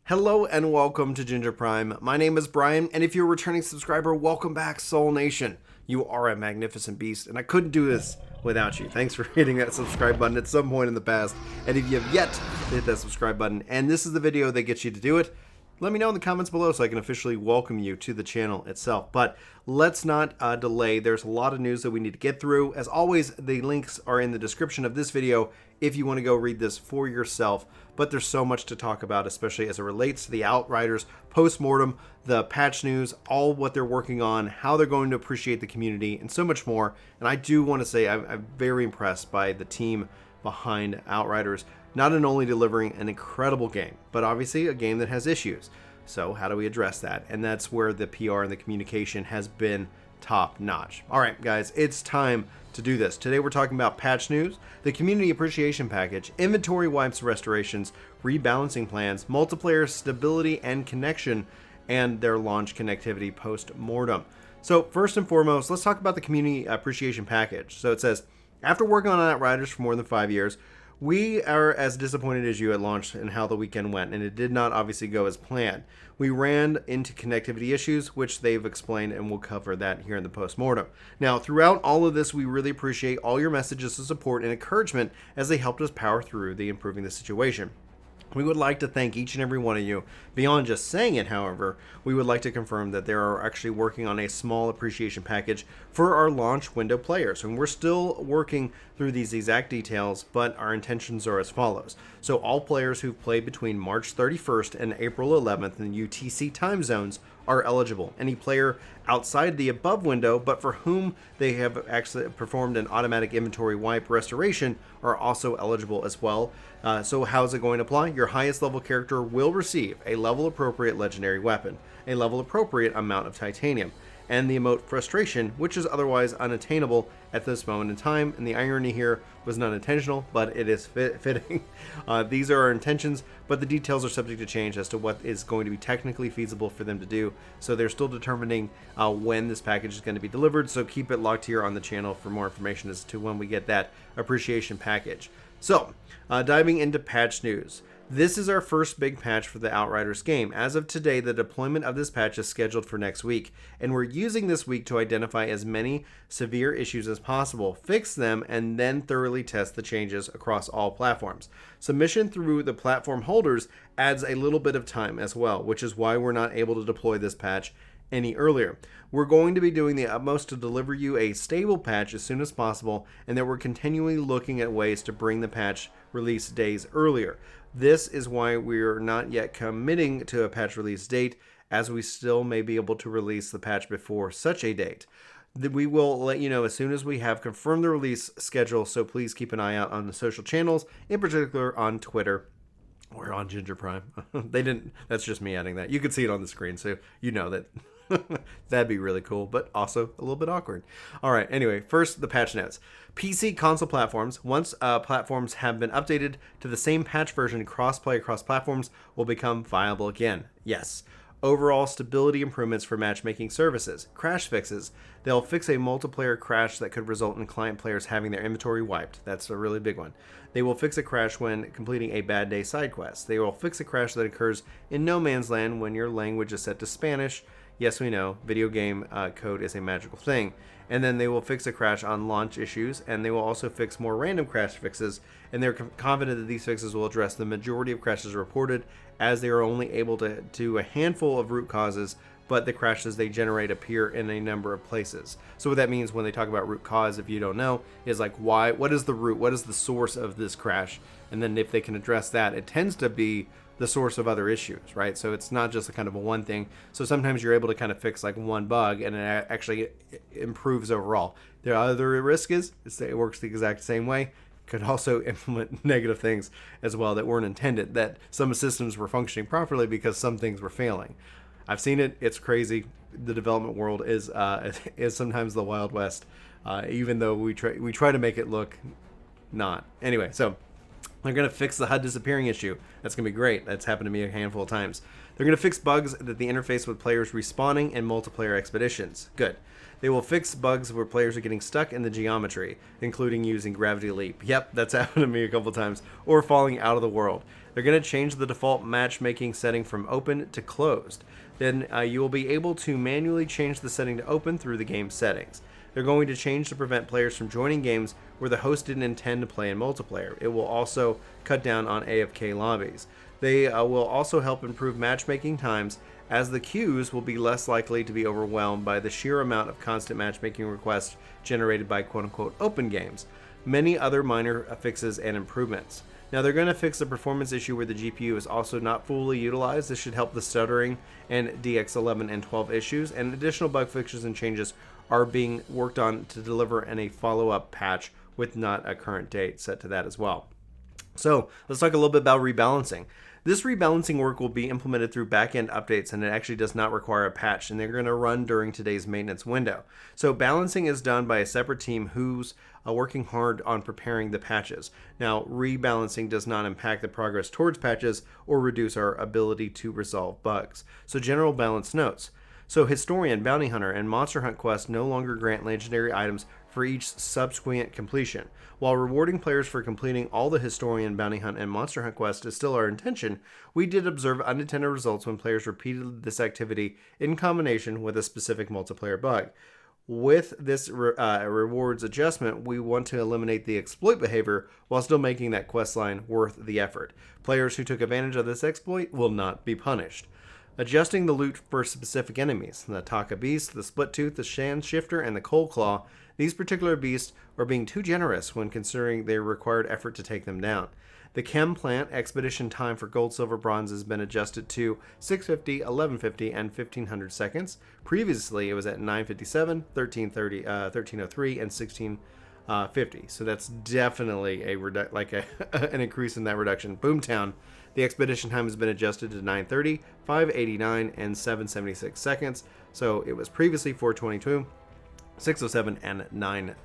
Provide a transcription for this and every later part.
Hello and welcome to Ginger Prime. My name is Brian, and if you're a returning subscriber, welcome back, Soul Nation. You are a magnificent beast, and I couldn't do this without you. Thanks for hitting that subscribe button at some point in the past. And if you have yet to hit that subscribe button, and this is the video that gets you to do it, let me know in the comments below so I can officially welcome you to the channel itself. But let's not delay. There's a lot of news that we need to get through. As always, the links are in the description of this video if you want to go read this for yourself. But there's so much to talk about, especially as it relates to the Outriders Post-Mortem, the patch news, all what they're working on, how they're going to appreciate the community, and so much more. And I do want to say I'm very impressed by the team behind Outriders, not only delivering an incredible game, but obviously a game that has issues. So how do we address that? And that's where the PR and the communication has been top notch. All right, guys, it's time to do this. Today we're talking about patch news, the community appreciation package, inventory wipes restorations, rebalancing plans, multiplayer stability and connection, and their launch connectivity post-mortem. So first and foremost, let's talk about the community appreciation package. So it says, after working on Outriders for more than 5 years, we are as disappointed as you at launch and how the weekend went, and it did not obviously go as planned. We ran into connectivity issues, which they've explained, and we'll cover that here in the post-mortem. Now, throughout all of this, we really appreciate all your messages of support and encouragement as they helped us power through the improving the situation. We would like to thank each and every one of you. Beyond just saying it, however, we would like to confirm that they are actually working on a small appreciation package for our launch window players. And we're still working through these exact details, but our intentions are as follows. So all players who've played between March 31st and April 11th in UTC time zones are eligible. Any player outside the above window, but for whom they have actually performed an automatic inventory wipe restoration, are also eligible as well. So how is it going to apply? Your highest level character will receive a level appropriate legendary weapon, a level appropriate amount of titanium, and the emote frustration, which is otherwise unattainable at this moment in time. And the irony here was not intentional, but it is fitting. These are our intentions, but the details are subject to change as to what is going to be technically feasible for them to do. So they're still determining when this package is going to be delivered. So keep it locked here on the channel for more information as to when we get that appreciation package. So diving into patch news. This is our first big patch for the Outriders game. As of today, the deployment of this patch is scheduled for next week, and we're using this week to identify as many severe issues as possible, fix them, and then thoroughly test the changes across all platforms. Submission through the platform holders adds a little bit of time as well, which is why we're not able to deploy this patch any earlier. We're going to be doing the utmost to deliver you a stable patch as soon as possible, and that we're continually looking at ways to bring the patch release days earlier. This is why we're not yet committing to a patch release date, as we still may be able to release the patch before such a date. We will let you know as soon as we have confirmed the release schedule, so please keep an eye out on the social channels, in particular on Twitter or on Ginger Prime. That's just me adding that. You can see it on the screen, so you know that. That'd be really cool, but also a little bit awkward. All right, anyway, first the patch notes. PC console platforms, once platforms have been updated to the same patch version, cross-play across platforms will become viable again. Yes. Overall stability improvements for matchmaking services. Crash fixes. They'll fix a multiplayer crash that could result in client players having their inventory wiped. That's a really big one. They will fix a crash when completing a bad day side quest. They will fix a crash that occurs in no man's land when your language is set to Spanish. Yes, we know, video game code is a magical thing. And then they will fix a crash on launch issues, and they will also fix more random crash fixes, and they're confident that these fixes will address the majority of crashes reported, as they are only able to do a handful of root causes, but the crashes they generate appear in a number of places. So what that means when they talk about root cause, if you don't know, is like what is the root, what is the source of this crash? And then if they can address that, it tends to be the source of other issues, right? So it's not just a kind of a one thing. So sometimes you're able to kind of fix like one bug and it actually improves overall. The other risk is it works the exact same way. Could also implement negative things as well that weren't intended, that some systems were functioning properly because some things were failing. I've seen it. It's crazy. The development world is sometimes the Wild West, even though we try to make it look not. Anyway, so they're going to fix the HUD disappearing issue. That's going to be great. That's happened to me a handful of times. They're going to fix bugs that the interface with players respawning and multiplayer expeditions. Good. They will fix bugs where players are getting stuck in the geometry, including using gravity leap. Yep, that's happened to me a couple times. Or falling out of the world. They're going to change the default matchmaking setting from open to closed. Then you will be able to manually change the setting to open through the game settings. They're going to change to prevent players from joining games where the host didn't intend to play in multiplayer. It will also cut down on AFK lobbies. They will also help improve matchmaking times, as the queues will be less likely to be overwhelmed by the sheer amount of constant matchmaking requests generated by quote-unquote open games. Many other minor fixes and improvements. Now they're going to fix the performance issue where the GPU is also not fully utilized. This should help the stuttering and DX11 and 12 issues, and additional bug fixes and changes are being worked on to deliver in a follow-up patch with not a current date set to that as well. So let's talk a little bit about rebalancing. This rebalancing work will be implemented through back-end updates, and it actually does not require a patch, and they're going to run during today's maintenance window. So balancing is done by a separate team who's working hard on preparing the patches. Now, rebalancing does not impact the progress towards patches or reduce our ability to resolve bugs. So general balance notes. So Historian, Bounty Hunter, and Monster Hunt quests no longer grant legendary items for each subsequent completion. While rewarding players for completing all the Historian, Bounty Hunt, and Monster Hunt quests is still our intention, we did observe unintended results when players repeated this activity in combination with a specific multiplayer bug. With this rewards adjustment, we want to eliminate the exploit behavior while still making that quest line worth the effort. Players who took advantage of this exploit will not be punished. Adjusting the loot for specific enemies, the Taka Beast, the Split Tooth, the Shan Shifter, and the Cold Claw. These particular beasts are being too generous when considering their required effort to take them down. The Chem Plant expedition time for gold, silver, bronze has been adjusted to 650, 1150, and 1500 seconds. Previously, it was at 957, 1330, 1303, and 1650. So that's definitely an increase in that reduction. Boomtown, the expedition time has been adjusted to 930, 589, and 776 seconds. So it was previously 422. 607 and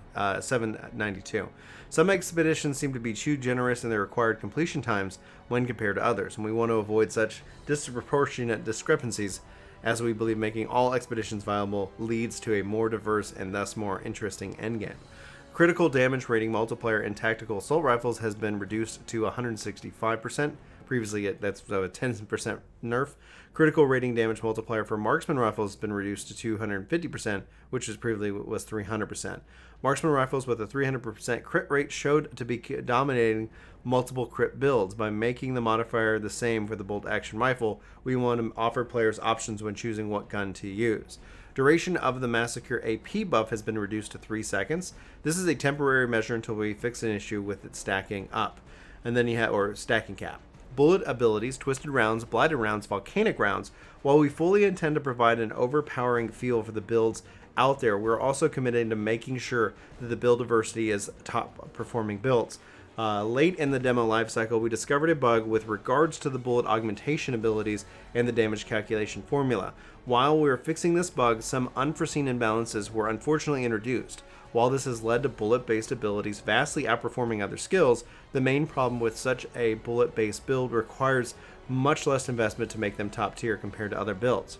792. Some expeditions seem to be too generous in their required completion times when compared to others, and we want to avoid such disproportionate discrepancies, as we believe making all expeditions viable leads to a more diverse and thus more interesting endgame. Critical damage rating multiplier in tactical assault rifles has been reduced to 165%. Previously, that's a 10% nerf. Critical rating damage multiplier for marksman rifles has been reduced to 250%, which previously was 300%. Marksman rifles with a 300% crit rate showed to be dominating multiple crit builds. By making the modifier the same for the bolt action rifle, we want to offer players options when choosing what gun to use. Duration of the Massacre AP buff has been reduced to 3 seconds. This is a temporary measure until we fix an issue with it stacking up. And then you have, or stacking cap. Bullet abilities, Twisted Rounds, Blighted Rounds, Volcanic Rounds. While we fully intend to provide an overpowering feel for the builds out there, we're also committed to making sure that the build diversity is top performing builds. Late in the demo lifecycle, we discovered a bug with regards to the bullet augmentation abilities and the damage calculation formula. While we were fixing this bug, some unforeseen imbalances were unfortunately introduced. While this has led to bullet-based abilities vastly outperforming other skills, the main problem with such a bullet-based build requires much less investment to make them top tier compared to other builds.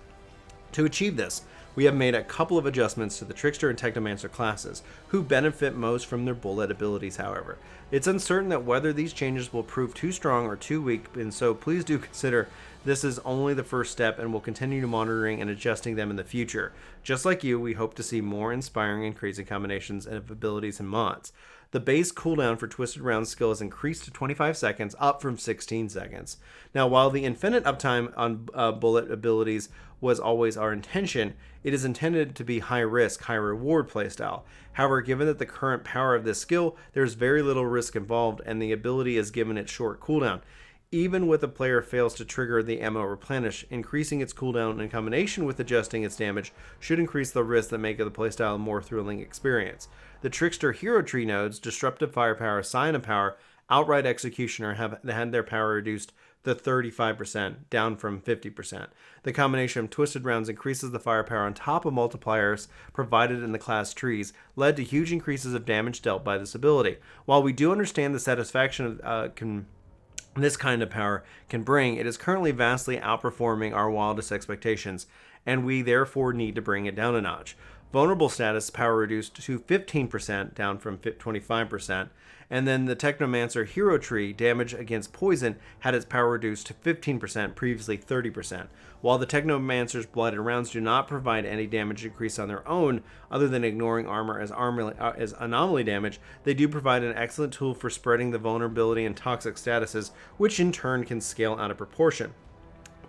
To achieve this, we have made a couple of adjustments to the Trickster and Technomancer classes, who benefit most from their bullet abilities, however. It's uncertain that whether these changes will prove too strong or too weak, and so please do consider this is only the first step, and we'll continue monitoring and adjusting them in the future. Just like you, we hope to see more inspiring and crazy combinations of abilities and mods. The base cooldown for Twisted Round skill is increased to 25 seconds, up from 16 seconds. Now, while the infinite uptime on bullet abilities was always our intention, it is intended to be high risk, high reward playstyle. However, given that the current power of this skill, there's very little risk involved, and the ability is given its short cooldown. Even with a player fails to trigger the ammo replenish, increasing its cooldown in combination with adjusting its damage should increase the risks that make the playstyle a more thrilling experience. The Trickster Hero Tree nodes, Disruptive Firepower, Sign of Power, Outright Executioner have had their power reduced to 35%, down from 50%. The combination of Twisted Rounds increases the firepower on top of multipliers provided in the class trees, led to huge increases of damage dealt by this ability. While we do understand the satisfaction this kind of power can bring, it is currently vastly outperforming our wildest expectations, and we therefore need to bring it down a notch. Vulnerable status, power reduced to 15%, down from 25%. And then the Technomancer hero tree, damage against poison, had its power reduced to 15%, previously 30%. While the Technomancer's blighted rounds do not provide any damage increase on their own, other than ignoring armor as anomaly damage, they do provide an excellent tool for spreading the vulnerability and toxic statuses, which in turn can scale out of proportion.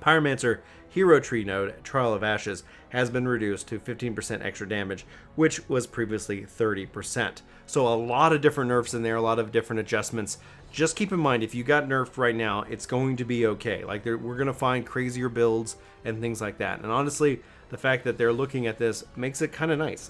Pyromancer hero tree node, Trial of Ashes, has been reduced to 15% extra damage, which was previously 30%. So a lot of different nerfs in there, a lot of different adjustments. Just keep in mind, if you got nerfed right now, it's going to be okay. Like, we're going to find crazier builds and things like that. And honestly, the fact that they're looking at this makes it kind of nice.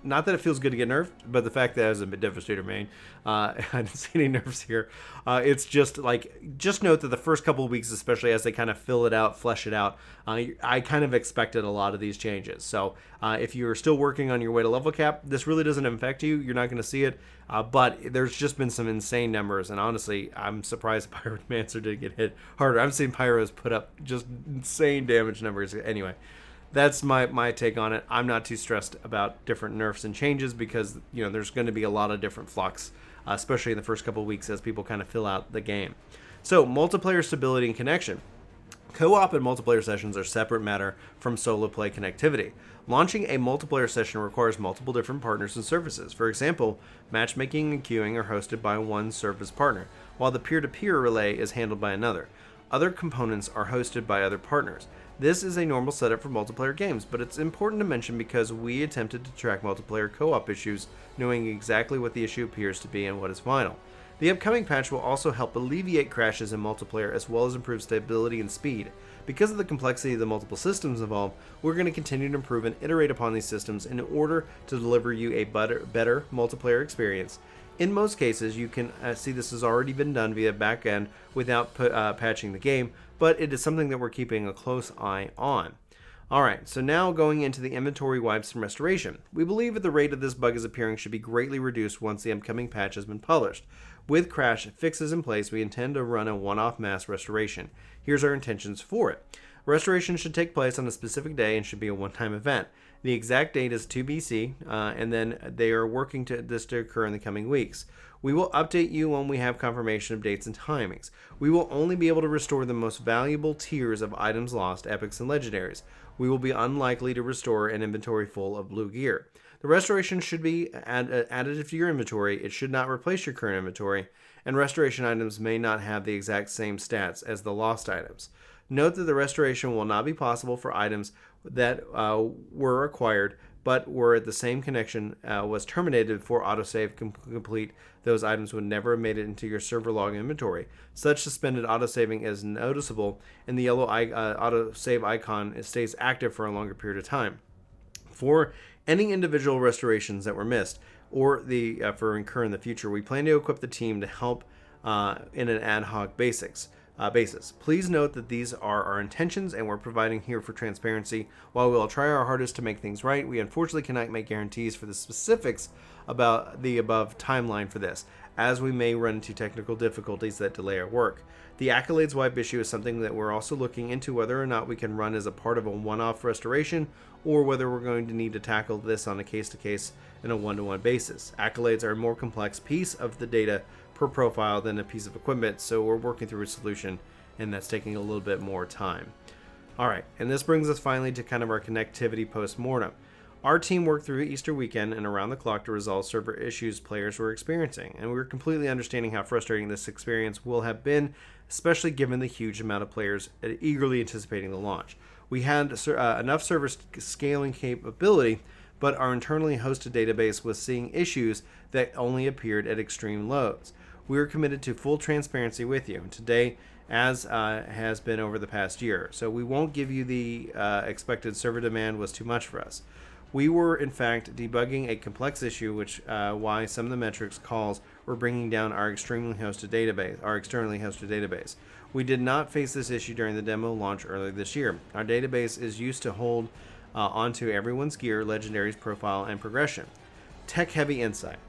Not that it feels good to get nerfed, but the fact that it was a Devastator main, I didn't see any nerfs here. It's just like, just note that the first couple of weeks, especially as they kind of fill it out, flesh it out, I kind of expected a lot of these changes. So if you're still working on your way to level cap, this really doesn't affect you. You're not going to see it, but there's just been some insane numbers, and honestly, I'm surprised Pyromancer didn't get hit harder. I'm seeing Pyros put up just insane damage numbers. Anyway. That's my take on it. I'm not too stressed about different nerfs and changes because, you know, there's going to be a lot of different flux, especially in the first couple of weeks as people kind of fill out the game. So, multiplayer stability and connection. Co-op and multiplayer sessions are separate matter from solo play connectivity. Launching a multiplayer session requires multiple different partners and services. For example, matchmaking and queuing are hosted by one service partner, while the peer-to-peer relay is handled by another. Other components are hosted by other partners. This is a normal setup for multiplayer games, but it's important to mention because we attempted to track multiplayer co-op issues, knowing exactly what the issue appears to be and what is final. The upcoming patch will also help alleviate crashes in multiplayer as well as improve stability and speed. Because of the complexity of the multiple systems involved, we're going to continue to improve and iterate upon these systems in order to deliver you a better multiplayer experience. In most cases, you can see this has already been done via backend without patching the game, but it is something that we're keeping a close eye on. Alright, so now going into the inventory wipes and restoration. We believe that the rate of this bug is appearing should be greatly reduced once the upcoming patch has been published. With crash fixes in place, we intend to run a one-off mass restoration. Here's our intentions for it. Restoration should take place on a specific day and should be a one-time event. The exact date is TBC, and then they are working to this to occur in the coming weeks. We will update you when we have confirmation of dates and timings. We will only be able to restore the most valuable tiers of items lost, epics, and legendaries. We will be unlikely to restore an inventory full of blue gear. The restoration should be additive to your inventory. It should not replace your current inventory, and restoration items may not have the exact same stats as the lost items. Note that the restoration will not be possible for items that were acquired but were at the same connection was terminated before autosave complete. Those items would never have made it into your server log inventory. Such suspended autosaving is noticeable, and the yellow autosave icon stays active for a longer period of time. For any individual restorations that were missed or for incur in the future, we plan to equip the team to help in an ad hoc basis. Please note that these are our intentions and we're providing here for transparency. While we will try our hardest to make things right, we unfortunately cannot make guarantees for the specifics about the above timeline for this, as we may run into technical difficulties that delay our work. The accolades wipe issue is something that we're also looking into whether or not we can run as a part of a one-off restoration or whether we're going to need to tackle this on a case-to-case and a one-to-one basis. Accolades are a more complex piece of the data per profile than a piece of equipment, so we're working through a solution, and that's taking a little bit more time. Alright, and this brings us finally to kind of our connectivity post-mortem. Our team worked through Easter weekend and around the clock to resolve server issues players were experiencing, and we're completely understanding how frustrating this experience will have been, especially given the huge amount of players eagerly anticipating the launch. We had enough server scaling capability, but our internally hosted database was seeing issues that only appeared at extreme lows. We are committed to full transparency with you today, as has been over the past year, so we won't give you the expected server demand was too much for us. We were, in fact, debugging a complex issue, which why some of the metrics calls were bringing down our externally hosted database. We did not face this issue during the demo launch earlier this year. Our database is used to hold onto everyone's gear, legendaries, profile, and progression. Tech-heavy insight.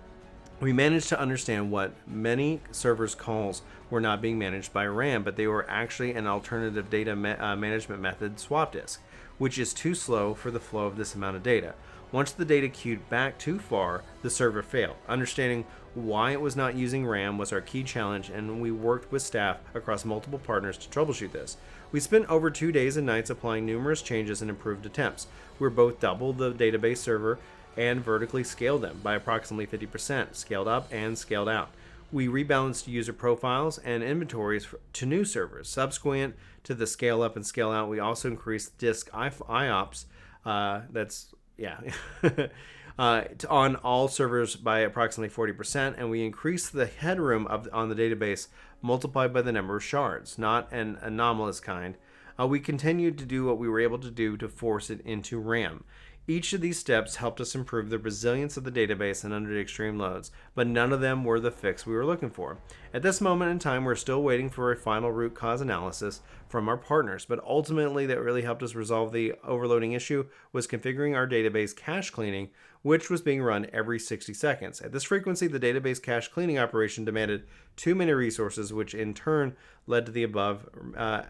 We managed to understand what many servers' calls were not being managed by RAM, but they were actually an alternative data management method, swap disk, which is too slow for the flow of this amount of data. Once the data queued back too far, the server failed. Understanding why it was not using RAM was our key challenge, and we worked with staff across multiple partners to troubleshoot this. We spent over 2 days and nights applying numerous changes and improved attempts. We both doubled the database server and vertically scaled them by approximately 50%, scaled up and scaled out. We rebalanced user profiles and inventories to new servers. Subsequent to the scale up and scale out, we also increased disk IOPS, on all servers by approximately 40%, and we increased the headroom on the database multiplied by the number of shards, not an anomalous kind. We continued to do what we were able to do to force it into RAM. Each of these steps helped us improve the resilience of the database and under the extreme loads, but none of them were the fix we were looking for. At this moment in time, we're still waiting for a final root cause analysis from our partners, but ultimately that really helped us resolve the overloading issue was configuring our database cache cleaning, which was being run every 60 seconds. At this frequency, the database cache cleaning operation demanded too many resources, which in turn led to the above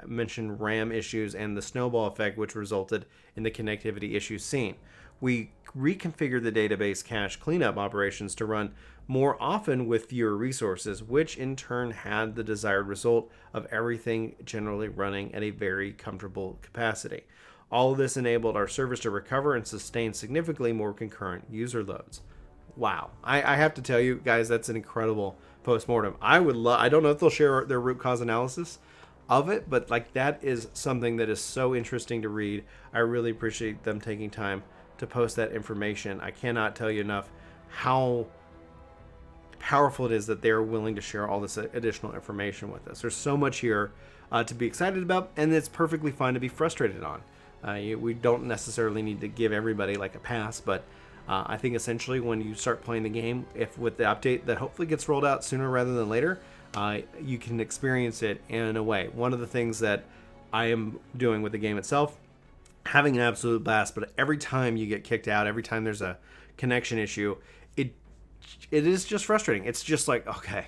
mentioned RAM issues and the snowball effect, which resulted in the connectivity issues seen. We reconfigured the database cache cleanup operations to run more often with fewer resources, which in turn had the desired result of everything generally running at a very comfortable capacity. All of this enabled our servers to recover and sustain significantly more concurrent user loads. Wow. I have to tell you guys, that's an incredible post-mortem. I don't know if they'll share their root cause analysis of it, but like that is something that is so interesting to read. I really appreciate them taking time to post that information. I cannot tell you enough how powerful it is that they're willing to share all this additional information with us. There's so much here to be excited about, and it's perfectly fine to be frustrated on. We don't necessarily need to give everybody like a pass, but I think essentially when you start playing the game, if with the update that hopefully gets rolled out sooner rather than later, you can experience it in a way. One of the things that I am doing with the game itself, having an absolute blast, but every time you get kicked out, every time there's a connection issue, it is just frustrating. It's just like, okay.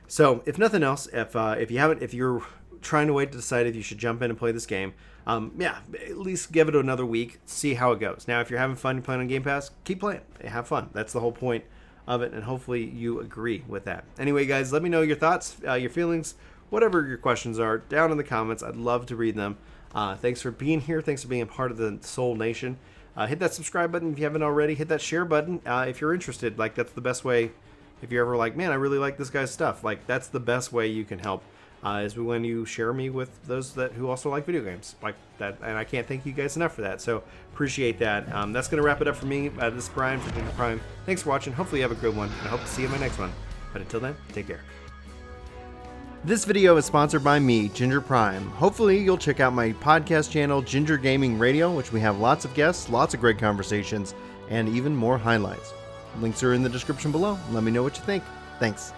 So if nothing else, if you're trying to wait to decide if you should jump in and play this game, at least give it another week, see how it goes. Now, if you're having fun, you're playing on Game Pass, keep playing, have fun. That's the whole point of it, and hopefully you agree with that. Anyway, guys, let me know your thoughts, your feelings, whatever your questions are, down in the comments. I'd love to read them. Thanks for being here. Thanks for being a part of the Soul Nation. Hit that subscribe button if you haven't already. Hit that share button if you're interested. Like, that's the best way. If you're ever like, man, I really like this guy's stuff, like, that's the best way you can help. Is when you share me with those who also like video games like that, and I can't thank you guys enough for that, so appreciate that. That's going to wrap it up for me. This is Brian for Ginger Prime. Thanks for watching. Hopefully you have a good one, and I hope to see you in my next one. But until then, take care. This video is sponsored by me, Ginger Prime. Hopefully you'll check out my podcast channel, Ginger Gaming Radio, which we have lots of guests, lots of great conversations, and even more highlights. Links are in the description below. Let me know what you think. Thanks.